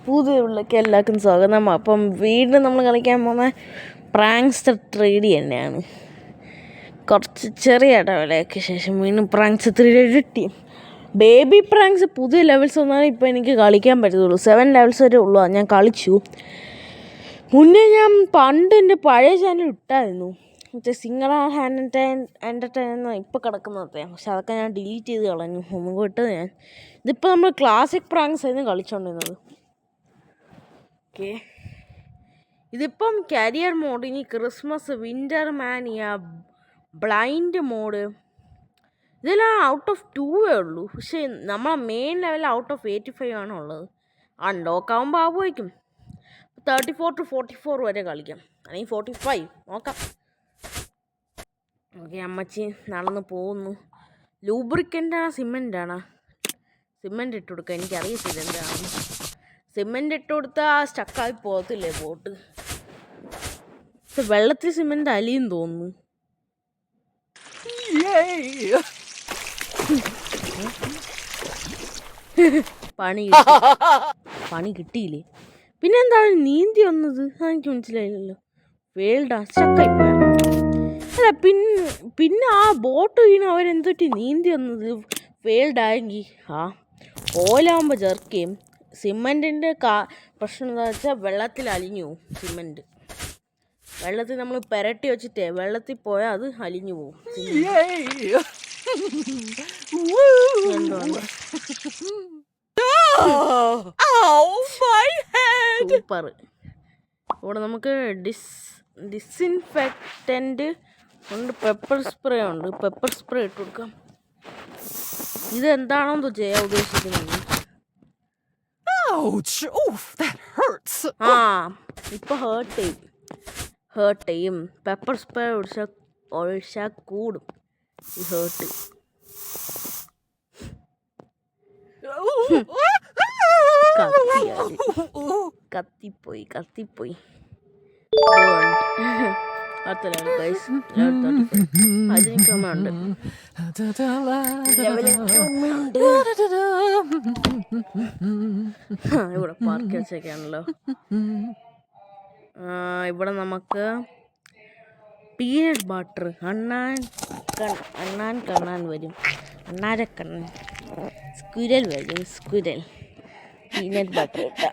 പുതിയവിളിലേക്ക് എല്ലാവർക്കും സ്വാഗതം. അപ്പം വീണ്ടും നമ്മൾ കളിക്കാൻ പോകുന്ന പ്രാങ്ക്സ്റ്റർ 3D തന്നെയാണ്. കുറച്ച് ചെറിയ ഇടവേളയ്ക്ക് ശേഷം വീണ്ടും പ്രാങ്ക്സ്റ്റർ 3D ടീം. ബേബി പ്രാങ്ക്സ് പുതിയ ലെവൽസ് ഒന്നാണ് ഇപ്പോൾ എനിക്ക് കളിക്കാൻ പറ്റത്തുള്ളൂ. 7 ലെവൽസ് വരെ ഉള്ളൂ. ഞാൻ കളിച്ചു. മുന്നേ ഞാൻ പണ്ട് എൻ്റെ പഴയ ചാനൽ ഇട്ടായിരുന്നു, മറ്റേ സിംഗിൾ എൻ്റർടൈൻ ഇപ്പോൾ കിടക്കുന്നത്. പക്ഷെ അതൊക്കെ ഞാൻ ഡിലീറ്റ് ചെയ്ത് കളഞ്ഞു. ഒന്നും ഇട്ടത് ഞാൻ. ഇതിപ്പോൾ നമ്മൾ ക്ലാസിക് പ്രാങ്ക്സ് ആയിരുന്നു കളിച്ചുകൊണ്ടിരുന്നത്. ഓക്കെ, ഇതിപ്പം കരിയർ മോഡ്, ഇനി ക്രിസ്മസ്, വിൻ്റർ മാനിയ, ബ്ലൈൻഡ് മോഡ്, ഇതെല്ലാം ഔട്ട് ഓഫ് 2 ഉള്ളൂ. പക്ഷേ നമ്മളെ മെയിൻ ലെവൽ ഔട്ട് ഓഫ് 85 ആണ് ഉള്ളത്. അൺലോക്ക് ആകുമ്പോൾ ആവുമായിരിക്കും 34 to 44 വരെ കളിക്കാം, അല്ലെങ്കിൽ 45 നോക്കാം. ഓക്കെ, അമ്മച്ചി നടന്ന് പോകുന്നു. ലൂബ്രിക്കൻ്റാണ് സിമെൻ്റാണ്? സിമെൻ്റ് ഇട്ട് കൊടുക്കുക. എനിക്കറിയത്തില്ല എന്താണ്. സിമെൻ്റ് ഇട്ട് കൊടുത്താൽ സ്റ്റക്കായി പോകത്തില്ലേ ബോട്ട്? പക്ഷെ വെള്ളത്തിൽ സിമെൻ്റ് അലിയും തോന്നുന്നു. പണി കിട്ടിയില്ലേ? പിന്നെ എന്താണ് നീന്തി വന്നത്? എനിക്ക് മനസ്സിലായില്ലല്ലോ. വേൾഡാ സ്റ്റക്കായി പോയ? അല്ല, പിന്നെ ആ ബോട്ട് വീണ് അവരെന്തൊട്ടി നീന്തി വന്നത്? ഫെയിൽഡായെങ്കിൽ ഓലാകുമ്പോൾ ചെറുക്കുകയും സിമെൻറ്റിൻ്റെ പ്രശ്നം എന്താ വെച്ചാൽ വെള്ളത്തിൽ അലിഞ്ഞു പോവും. സിമെൻറ്റ് വെള്ളത്തിൽ നമ്മൾ പുരട്ടി വെച്ചിട്ടേ വെള്ളത്തിൽ പോയാൽ അത് അലിഞ്ഞു പോവും. സൂപ്പർ. ഇവിടെ നമുക്ക് ഡിസിൻഫെക്റ്റൻ്റ് ഉണ്ട്, പെപ്പർ സ്പ്രേ ഉണ്ട്. പെപ്പർ സ്പ്രേ ഇട്ട് കൊടുക്കാം. ഇതെന്താണെന്ന് ചെയ്യാൻ ഉദ്ദേശിക്കുന്നത്? ഇപ്പൊ ഹേർട്ട് ചെയ്യും. പെപ്പർ സ്പ്രേ ഒഴിച്ചാൽ കൂടും ഈ ഹേർട്ട്. കത്തിപ്പോയി. ഇവിടെ പാർക്ക് വെച്ചൊക്കെയാണല്ലോ. ഇവിടെ നമുക്ക് പീനട്ട് ബട്ടർ, അണ്ണാൻ കണ്ണാൻ വരും. അണ്ണാരക്കണ്ണൻ സ്ക്വിരൽ വരും. സ്ക്വിരൽ പീനട്ട് ബട്ടർ ഇട്ട.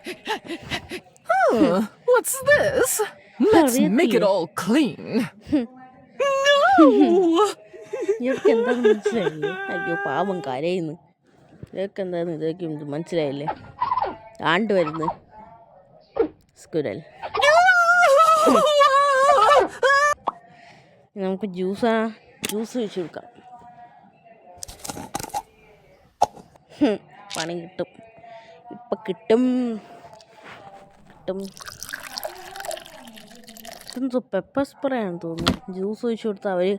What's this? Let's make it all clean. ഇതൊക്കെ എന്താണെന്ന് മനസ്സിലായില്ലേ? അയ്യോ പാവം കരയുന്നു. ഇതൊക്കെ എന്താണെന്ന് ഇതൊക്കെ മനസ്സിലായില്ലേ? ആണ്ട് വരുന്നു സ്ക്വിരൽ. നമുക്ക് ജ്യൂസ് വെച്ച് കൊടുക്കാം. പണി കിട്ടും. ഇപ്പം കിട്ടും. ഇതെന്തോ പെപ്പർ സ്പ്രേ ആണെന്ന് തോന്നുന്നു. ജ്യൂസ് ഒഴിച്ചു കൊടുത്താൽ അവർ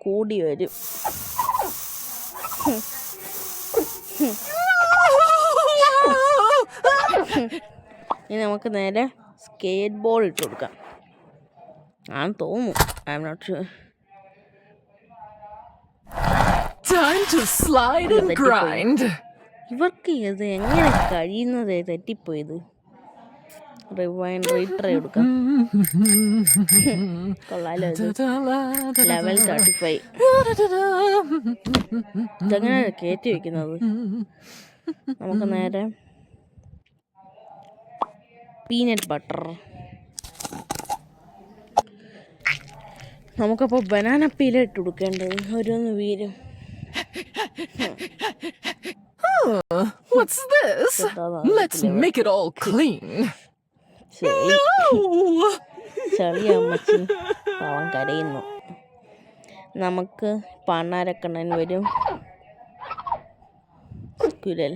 കൂടി വരും. ഇനി നമുക്ക് നേരെ സ്കേറ്റ് ബോർഡ് ഇട്ട് കൊടുക്കാം ആണെന്ന് തോന്നുന്നു. I am not sure. ഇവർക്ക് ഇത് എങ്ങനെ കഴിയുന്നത്? തെറ്റിപ്പോയത്. റീട്രൈ കൊടുക്കാം. കൊള്ളാലോ. ലെവൽ 35. ഇതെങ്ങനെ കയറ്റി വെക്കുന്നത്? നമുക്ക് നേരെ പീനട്ട് ബട്ടർ. നമുക്കപ്പോൾ ബനാന പീല ഇട്ട് കൊടുക്കേണ്ടത്. ഓരോന്ന് വീരും. What's this? Let's make it all clean. ചളി അമ്മച്ചി പാവം കരയുന്നു. നമുക്ക് പണ്ണാരക്കണ്ണൻ വരും. സ്ക്വിരൽ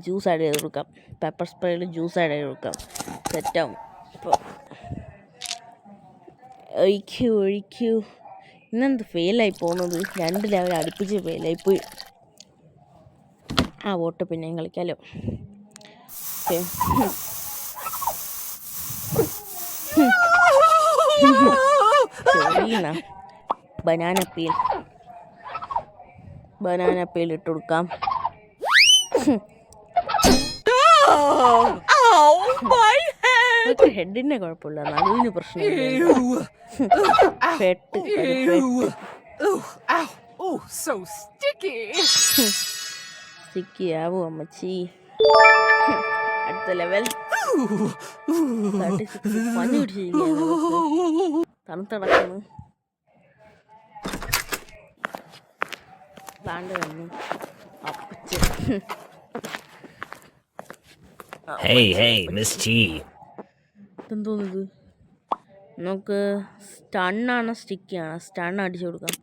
ജ്യൂസ് ആഡ് ചെയ്ത് കൊടുക്കാം. പെപ്പർ സ്പ്രേയിൽ ജ്യൂസ് ആഡ് ചെയ്ത് കൊടുക്കാം. സെറ്റാവും. ഇപ്പോൾ ഒഴിക്കൂ. ഇന്നെന്ത് ഫെയിലായി പോകുന്നത്? 2 ലെവൽ അടുപ്പിച്ച് ഫെയിലായിപ്പോയി. ആ വോട്ട് പിന്നെയും കളിക്കാമല്ലോ. ബനാന പീൽ ഇട്ട് കൊടുക്കാം. Ow! My head! അതൊക്കെ ഹെഡിൻ്റെ കുഴപ്പമില്ല, നടുവിന് പ്രശ്നമില്ല. Ew! പെട്ട് ഒരു പെട്ട് Ew! Ooh! Ow! Oh, so sticky! സിക്കിയാവോ അമ്മച്ചി. അടുത്ത ലെവൽ Ooh! 36. പനി പിടിച്ചിരിക്കുകയാണ്, തണുത്തടക്കുന്നു. താണ്ട് വന്നു അപ്പച്ചൻ. Hey, Miss T. എന്തോന്നിത്? നമുക്ക് സ്റ്റണ്ണാണോ സ്റ്റിക്കാണോ? സ്റ്റണ്ണ് അടിച്ചു കൊടുക്കാം.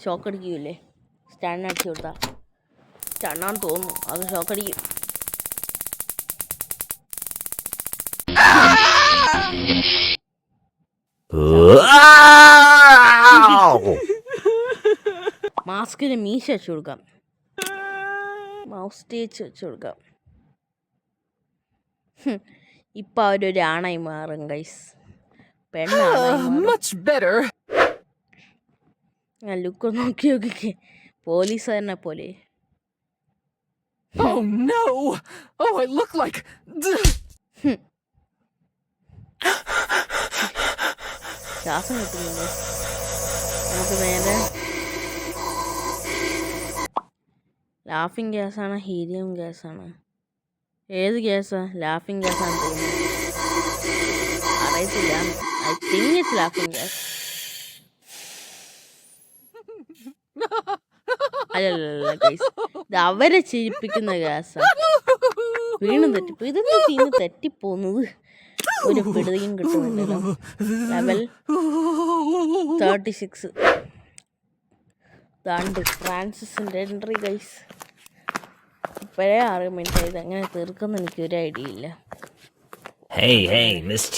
ഷോക്ക് അടിക്കൂലേ? സ്റ്റണ്ണ് അടിച്ചു കൊടുത്താൽ സ്റ്റണ്ണാന്ന് തോന്നുന്നു, അത് ഷോക്ക് അടിക്കും. Ow! മാസ്കിന് മീശ വെച്ച് കൊടുക്കാം, മൗസ് തേച്ച് വെച്ച് കൊടുക്കാം. ഇപ്പം അവരൊരു ആണായി മാറും ഗൈസ്, പെണ്ണാണായി മാറും. Much better. ഞാൻ ലുക്ക് നോക്കി നോക്കിക്കേ, പോലീസുകാരനെ പോലെ. Oh no! Oh, I look like. ശ്വാസം കിട്ടുന്നില്ല. നമുക്ക് നേരെ ലാഫിങ് ഗ്യാസാണ് ഹീലിയം ഗ്യാസാണ്? ഏത് ഗ്യാസാ? ലാഫിങ് ഗ്യാസാണ് തോന്നുന്നു, അറിയത്തില്ല. ഐ തിങ്ക് ഇറ്റ്സ് ലാഫിങ് ഗ്യാസ്. അല്ലല്ല ഗൈസ്, ഇത് അവരെ ചിരിപ്പിക്കുന്ന ഗ്യാസാണ്. വീണ്ടും തെറ്റിപ്പോ. ഇതെന്താ തീന്ന് തെറ്റിപ്പോന്നത്? ഒരു പിടുതയും കിട്ടുന്നില്ലല്ലോ. ലെവൽ 36. ദാണ്ട് ഫ്രാൻസിസിൻ്റെ എൻട്രി ഗൈസ്. ഇപ്പോഴേ 6 മിനിറ്റ് ആയത്, എങ്ങനെ തീർക്കുന്ന എനിക്കൊരു ഐഡിയ ഇല്ല. Hey, Miss T.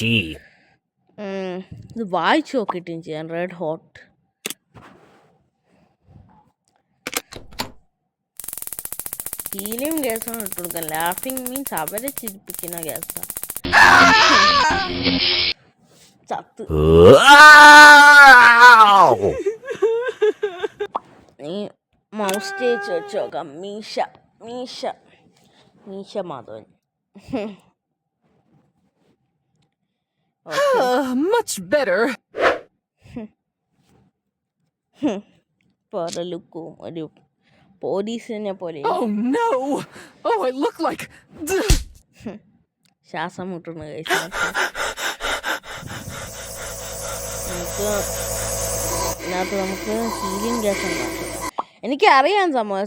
ഇത് വായിച്ചു നോക്കിയിട്ടും ചെയ്യാൻ. റെഡ് ഹോട്ട് ഹീലിയം ഗ്യാസാണ് ഇട്ട് കൊടുക്കാൻ. ലാഫിങ് മീൻസ് അവരെ ചിരിപ്പിക്കുന്ന ഗ്യാസാണ്. ചത്ത്. Ow! നീ മൗസ് തേച്ച് വെച്ച് നോക്കാം. മീശ മീശ മീശ മാധവൻ. Much better. ഇപ്പോൾ അവരുടെ ലുക്കും ഒരു പോലീസിനെ പോലെ. Oh no! Oh, I look like. ശ്വാസം മുട്ടുന്ന കഴിച്ചു. ഇതിനകത്ത് നമുക്ക് ഹീലിയം ഗ്യാസ് ഉണ്ടാക്കാം. എനിക്കറിയാം സംഭവം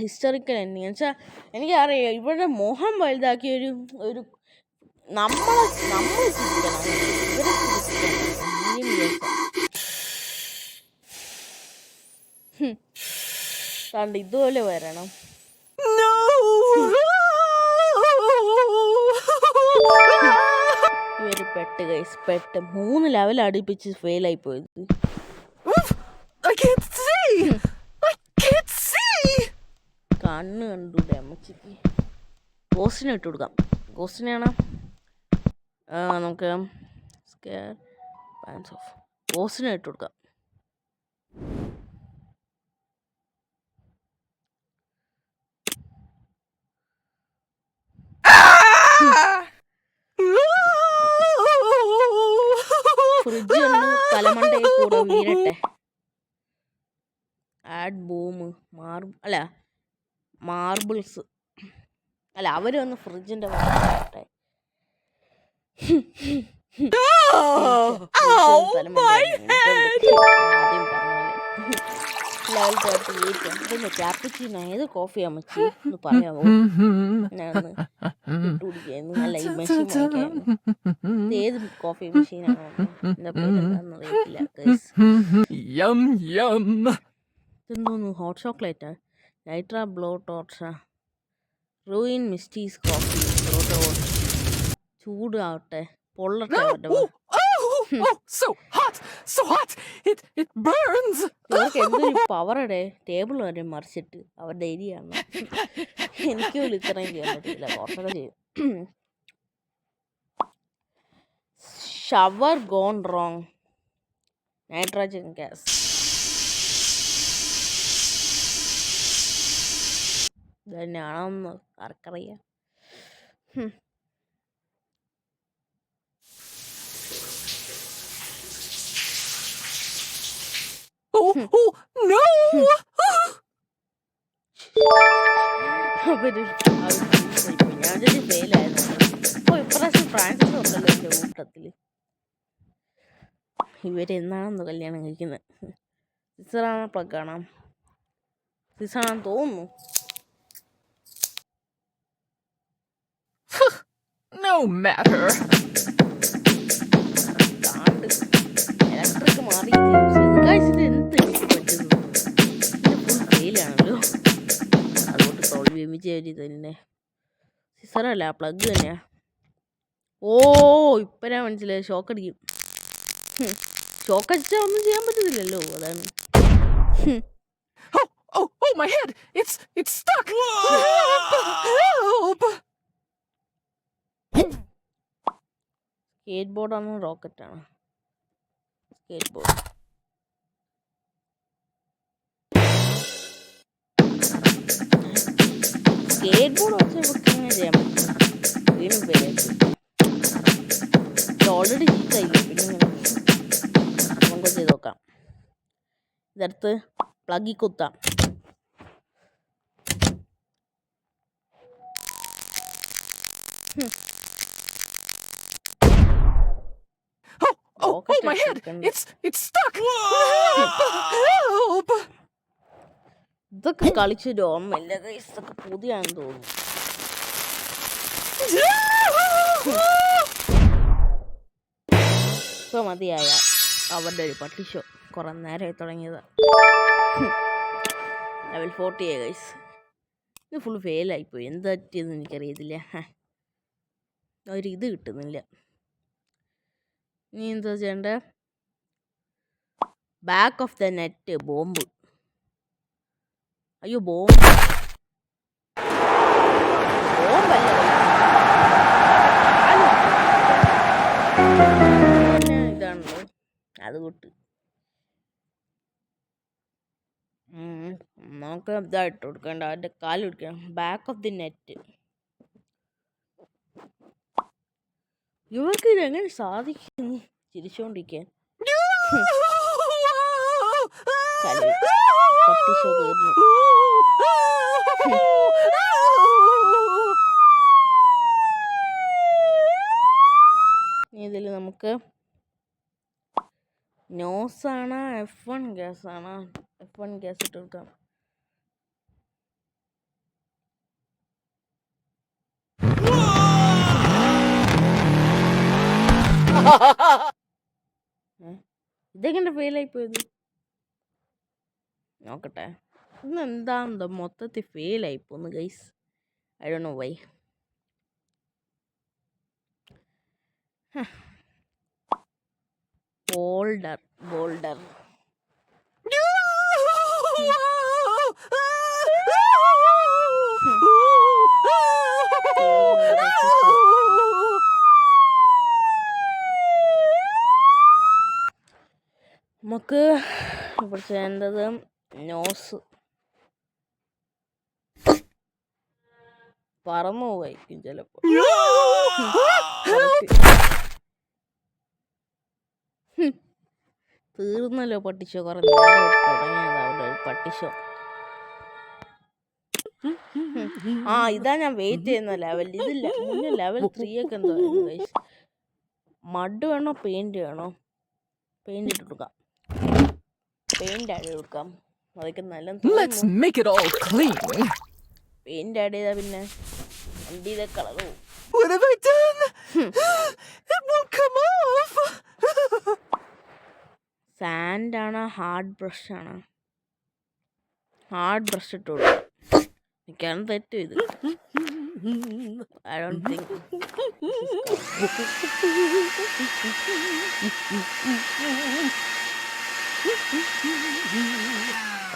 ഹിസ്റ്ററിക്കൽ എൻഡിങ് വെച്ചാൽ എനിക്കറിയാം. ഇവിടെ മോഹം വലുതാക്കിയ ഒരു നമ്മൾ ചിരിക്കണം, ഇവരെ ചിരിക്കണം. ഹീലിയം ഗ്യാസ് കണ്ട് ഇതുപോലെ വരണം. No! ഇവര് പെട്ട് ഗൈസ്, പെട്ട് 3 ലെവൽ അടുപ്പിച്ച് ഫെയിലായി പോയത്. Oof! I can't see! I can't see! കണ്ണ് കണ്ടൂടെ അമ്മച്ചിക്ക്? ഗോസ്റ്റിനെ ഇട്ട് കൊടുക്കാം. ഗോസ്റ്റിനെയാണ് നമുക്ക് സ്കെയർ പാൻസ് ഓഫ്. ഗോസ്റ്റിനെ ഇട്ട് കൊടുക്കാം. ഫ്രിഡ്ജ് ഒന്ന് തലമണ്ടയിൽ കൂടെ വീരട്ടെ. ആഡ് ബൂം മാർബിൾസ് അല്ല, അവരൊന്ന് ഫ്രിഡ്ജിന്റെ വരട്ടെ. ലെവൽ 38. ക്യാപ്പുച്ചീനോ ഏത് കോഫി അമ്മച്ചി എന്ന് പറയാമോ? ഞാനൊന്ന് ഇട്ടുകുടിക്കായിരുന്നു. അല്ല, ഈ മെഷീൻ വാങ്ങിക്കായിരുന്നു. ഇത് ഏത് കോഫി മെഷീനാണോ? എന്താ പേരെന്താണെന്ന് അറിയത്തില്ല. Yum, yum. ഇതെന്തോന്നു? ഹോട്ട് ചോക്ലേറ്റാ? Nitro blow torch ruin mysteries coffee blow torch. ചൂടാവട്ടെ, പൊള്ളട്ടെ. So hot! So hot! It burns! ഇവർക്ക് എന്തൊരു പവറടെ, ടേബിൾ വരെ മറിച്ചിട്ട് അവരുടെ ഏരിയയാണ്. എനിക്ക് പോലും ഇത്രയും ചെയ്യാൻ പറ്റില്ല, കുറച്ചൊക്കെ ചെയ്യും. Sure gone wrong. Nitrogen gas. ഇത് തന്നെയാണോന്ന് ആർക്കറിയാം. ഹും. Oh, oh, no! അവര് ഞാൻ ഫെയിലായിരുന്നു. അപ്പോൾ ഇപ്രാവശ്യം ഫ്രാൻസിസ് ഉണ്ടല്ലോ എൻ്റെ കൂട്ടത്തിൽ. ഇവരെന്നാണെന്ന് കല്യാണം കഴിക്കുന്നത്. സിസറാണോ പ്ലഗാണോ? സിസറാണെന്ന് തോന്നുന്നു. No matter. ഇലക്ട്രിക് മാറി ഇത് എന്ത് പറ്റുന്നു? ഫുൾ ഫെയിലാണല്ലോ. അതുകൊണ്ട് തോൽവി വിജയം തന്നെ. സിസറല്ല പ്ലഗ് തന്നെയാ. ഓ ഇപ്പം ഞാൻ മനസ്സിലായി. ഷോക്ക് അടിക്കും. ഷോക്ക് അടിച്ചാൽ ഒന്നും ചെയ്യാൻ പറ്റത്തില്ലല്ലോ. അതാണ്. Oh, my head! It's stuck! Help! Skate ബോർഡാണോ റോക്കറ്റാണോ? Skateboard. സ്കേറ്റ് ബോർഡ് വെച്ച് നമുക്ക് എങ്ങനെ ചെയ്യാൻ പറ്റും? വീണ്ടും പേരായിട്ട് ഓൾറെഡി ചീത്തായില്ലേ. പിന്നെ നമുക്ക് ചെയ്ത് നോക്കാം. ഇതെടുത്ത് പ്ലഗിൽ കുത്താം. Oh, my head! It's stuck! Help! ഇതൊക്കെ കളിച്ചൊരു ഓർമ്മയില്ല. ഇതൊക്കെ പുതിയാണെന്ന് തോന്നുന്നു. ഇപ്പൊ മതിയായ അവരുടെ ഒരു പട്ടി ഷോ കുറെ നേരമായി തുടങ്ങിയത്. Level 40 guys. ഇത് ഫുൾ ഫെയിലായിപ്പോയി. എന്താ പറ്റിയെന്ന് എനിക്കറിയത്തില്ല. ഒരിത് കിട്ടുന്നില്ല. നീ എന്താ ചെയ്യണ്ടേ? Back of the net bomb. അയ്യോ ബോംബ് ബോംബല്ല. ഇതാണല്ലോ അത് കൂട്ട്. നമുക്ക് ഇതായിട്ട് കൊടുക്കണ്ട. അവൻ്റെ കാല് കൊടുക്കണം. Back of the net. ഇവർക്ക് ഇതെങ്ങനെ സാധിക്കുന്നു ചിരിച്ചോണ്ടിരിക്കാൻ? പട്ടി ഷോ തീർന്നു. ഇതിൽ നമുക്ക് നോസാണോ F1 ഗ്യാസ് ആണോ? F1 ഗ്യാസ് ഇട്ട് കൊടുക്കാം. ഇതെങ്ങനെ ഫെയിലായി പോയത്? നോക്കട്ടെ. ഇന്ന് എന്താണെന്തോ മൊത്തത്തിൽ ഫെയിലായി പോന്നു guys. I don't know why. Boulder നമുക്ക് ഇപ്പോൾ ചെയ്യേണ്ടത് നോസ്. പറന്നു പോയിരിക്കും ചിലപ്പോൾ. തീർന്നല്ലോ പട്ടിഷോ. കുറെ നേരം തുടങ്ങിയത് അവിടെ ഒരു പട്ടിഷോ. ഇതാ ഞാൻ വെയിറ്റ് ചെയ്യുന്ന ലെവൽ. ഇതില്ല മുന്നേ ലെവൽ 3 ഒക്കെ എന്തോ. മഡ് വേണോ പെയിന്റ് വേണോ? പെയിന്റ് ഇട്ട് കൊടുക്കാം. പെയിന്റ് ആഡ് ചെയ്ത് കൊടുക്കാം. അതൊക്കെ നല്ല Let's make it all clean. Paint add ചെയ്താൽ പിന്നെ വണ്ടിയിലെ കളർ പോകും. What have I done? It won't come off. Sand ആണോ ഹാർഡ് ബ്രഷ് ആണോ? ഹാർഡ് ബ്രഷ് ഇട്ട് കൊടുക്കാം. എനിക്കാണ് തെറ്റും ഇത്. I don't think.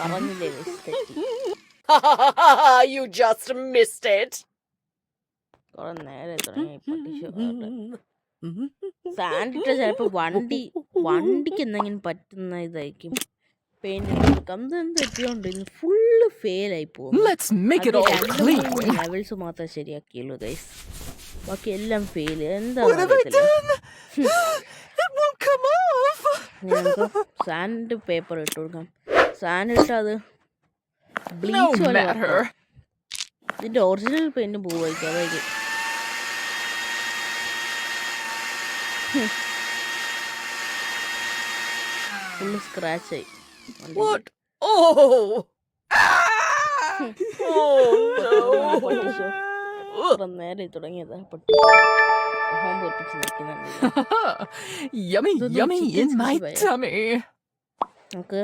പറഞ്ഞില്ലേ തെറ്റി. You just missed it. കുറെ നേരെ തുടങ്ങി പട്ടിഷോ. സാൻഡ് ഇട്ട ചിലപ്പോ വണ്ടിക്ക് എന്തെങ്കിലും പറ്റുന്ന ഇതായിരിക്കും. പെയിന്റ് കൊടുക്കാം. എന്ത് തെറ്റിയോണ്ട് ഇന്ന് ഫുള്ള് ഫെയിലായി പോകും. Let's make it all clean. Levels മാത്രമേ ശരിയാക്കിയുള്ളൂ ഗൈസ്. ബാക്കി എല്ലാം ഫെയിൽ. എന്താ What have I done? It won't come off. നമുക്ക് സാൻഡ് പേപ്പർ ഇട്ട് കൊടുക്കാം. സാൻഡ് ഇട്ട് അത് No ബ്ലീച്ച് പോലെ matter. വെക്കാം. ഇതിന്റെ ഒറിജിനൽ പെയിന്റ് പോവായിരിക്കും. അതായത് ഫുള്ള് സ്ക്രാച്ച് ആയി. What? Oh! പൊട്ടിച്ചോ. ഇത്ര നേരെ തുടങ്ങിയതാ പൊട്ടിച്ചോ. ഹോം പൊട്ടിച്ച് നിൽക്കുന്നുണ്ട്. Yummy, Don't yummy chicken in my 65. tummy. നമുക്ക്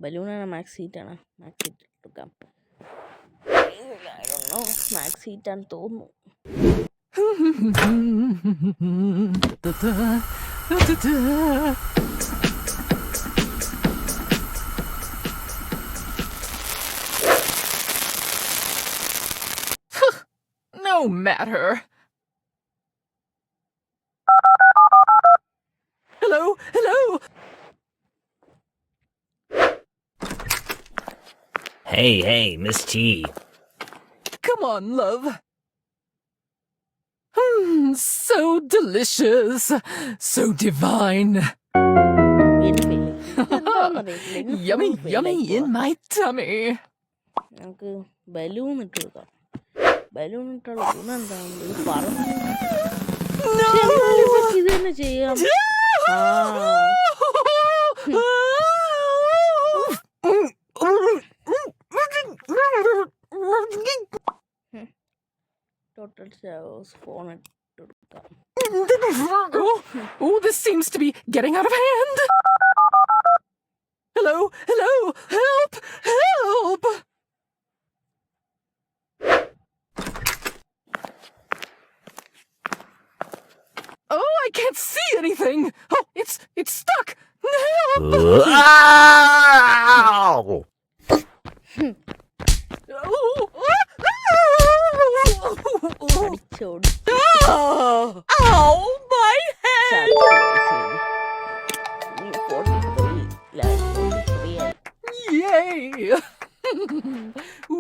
ബലൂണാണ് മാക്സ് ഹീറ്റാണ്. മാക്സ് ഹീറ്റ് എടുക്കാം. മാക്സ് ഹീറ്റാന്ന് തോന്നുന്നു. No matter. Hello, hello. Hey, Miss T. Come on, love. So delicious, so divine. വീണ്ടും fail ആയി. എന്താണെന്നറിയത്തില്ല. ഇന്ന് Yummy, full fail yummy ആയി in പോവാ. my tummy. നമുക്ക് balloon ഇട്ട് കൊടുക്കാം. ബലൂൺ ഇട്ടുള്ള ഗുണം എന്താണ്? ഇത് പറഞ്ഞു. No! ഇത് തന്നെ ചെയ്യാം. ടോട്ടൽ ഫോൺ ഇട്ട് കൊടുക്കാം. Oh, this seems to be getting out of hand. Hello, hello, help, help. Oh, I can't see anything. Oh, it's stuck. Help. Ow! അടിച്ചോടി. Ow, my head. 43 ആയി. Yay.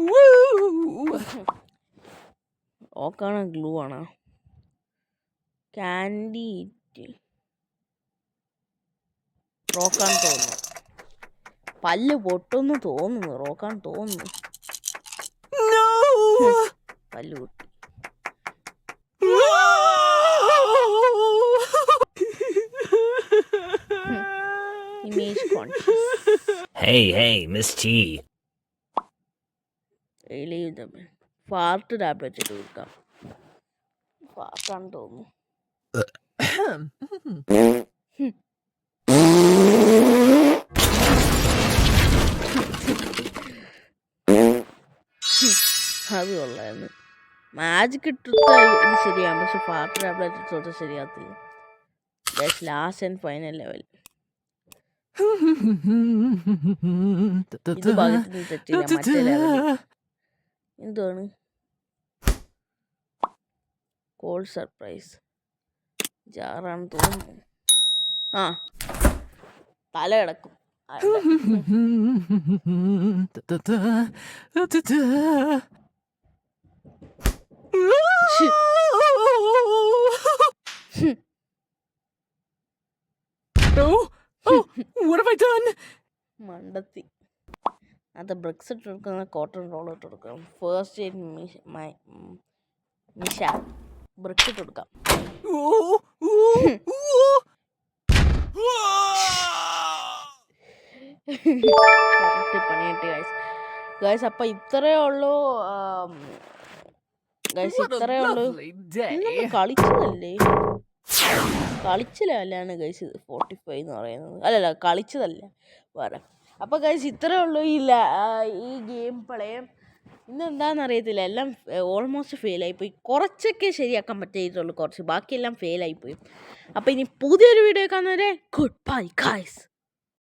Woo. ഓക്കാണ് ഗ്ലൂ ആണ്. Candy റോക്കാൻ തോന്നുന്നു. പല്ല് പൊട്ടുന്നു തോന്നുന്നു. റോക്കാൻ തോന്നുന്നു. No. പല്ല് പൊട്ടി. Image conscious. Hey, Miss T. Fart tablet ഇട്ട് കൊടുക്കാം. ഫാർട്ടാണ് തോന്നുന്നു. അത് കൊള്ളായിരുന്നു. മാജിക് ഇട്ടിട്ട് ഇത് ശരിയാകും. പക്ഷെ ഫാർട്ട് ടാബ്ലറ്റ് ഇട്ടോട്ട് ശരിയാകത്തില്ല. Last and final level. ഇത് ഭാഗത്തിന് തെറ്റില്ല. മറ്റേ ലെവൽ എന്താണ്? കോൾ സർപ്രൈസ് ജാറാണ് തോന്നുന്നു. ആ തല കിടക്കും. Oh, what have I done? മണ്ടത്തി. അത് ബ്രിക്സ് ഇട്ട് കൊടുക്കുന്ന കോട്ടൺ റോൾ ഇട്ട് കൊടുക്കാം. ഫസ്റ്റ് എയ്ഡ് മിഷ ബ്രിക്സ് ഇട്ട് കൊടുക്കാം. പണിയിട്ട് ഗൈസ്. അപ്പം ഇത്രയേ ഉള്ളൂ ഗൈസ്. What a ഇത്രയേ ഉള്ളൂ. lovely day. കളിച്ചതല്ലേ? കളിച്ചില്ലാണ് ഗൈസ്. 45 എന്ന് പറയുന്നത്. അല്ലല്ല, കളിച്ചതല്ല വേറെ. അപ്പോൾ ഗൈസ് ഇത്രയേ ഉള്ളൂ ഈ ഗെയിം പ്ലേ. ഇന്നെന്താണെന്ന് അറിയത്തില്ല. എല്ലാം ഓൾമോസ്റ്റ് ഫെയിലായിപ്പോയി. കുറച്ചൊക്കെ ശരിയാക്കാൻ പറ്റിയിട്ടുള്ളൂ. കുറച്ച് ബാക്കിയെല്ലാം ഫെയിലായിപ്പോയി. അപ്പോൾ ഇനി പുതിയൊരു വീഡിയോ കാണുന്നവരെ ഗുഡ് ബൈ ഗൈസ്.